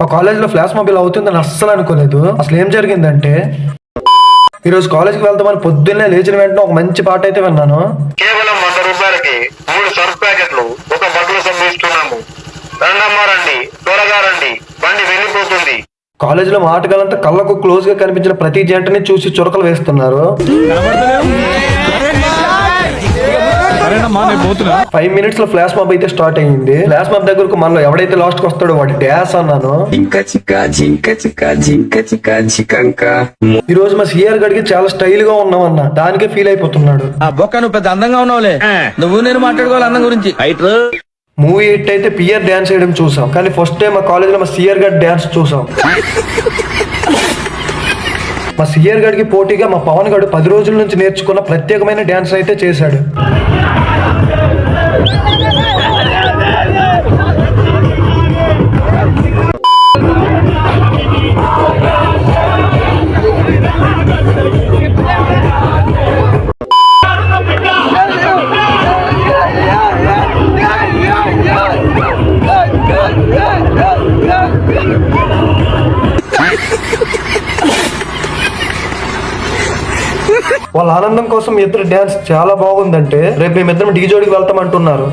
మా కాలేజ్ లో flash mobile అవుతుందని అస్సలు అనుకోలేదు. అసలు ఏం జరిగిందంటే, ఈ రోజు కాలేజ్కి వెళ్తామని పొద్దున్నే లేచిన వెంటనే ఒక మంచి పాట అయితే విన్నాను. కేవలం 100 రూపాయలకి 3 సర్ఫ్ ప్యాకెట్లు ఒక బట్టలు సంధిస్తున్నాము. రండమ్మా రండి, త్వరగా రండి, బండి వెళ్ళిపోతుంది. కాలేజ్ లో మా ఆటగాళ్ళంతా కళ్ళకు క్లోజ్ గా కనిపించిన ప్రతి జంటని చూసి చురకలు వేస్తున్నారు. 5 మినిట్స్ లో ఫ్లాష్ మాబ్ అయితే స్టార్ట్ అయ్యింది. ఫ్లాష్ మాబ్ దగ్గరకు మనలో ఎవడైతే లాస్ట్ కి వస్తాడో వాడి డాన్స్ అన్నాను. ఈ రోజు మా సిఆర్ గడికి చాలా స్టైల్ గా ఉన్నామన్నా, దానికే ఫీల్ అయిపోతున్నాడు. ఆ బొక్క నువ్వు పెద్ద అందంగా ఉన్నావులే, నువ్వు నేను మాట్లాడుకోవాలి అందం గురించి. మూవీ హిట్ అయితే పిఆర్ డాన్స్ చేయడం చూసాం, కానీ ఫస్ట్ టైం మా కాలేజ్ లో మా సిఆర్ గడ్ డాన్స్ చూసాం. మా సిఆర్ గడికి పోటీగా మా పవన్ గడు 10 రోజుల నుంచి నేర్చుకున్న ప్రత్యేకమైన డాన్స్ అయితే చేశాడు. వాళ్ళ ఆనందం కోసం ఇద్దరు డాన్స్ చాలా బాగుందంటే రేపు మేమిద్దరం డీ జోడికి వెళ్తామంటున్నారు.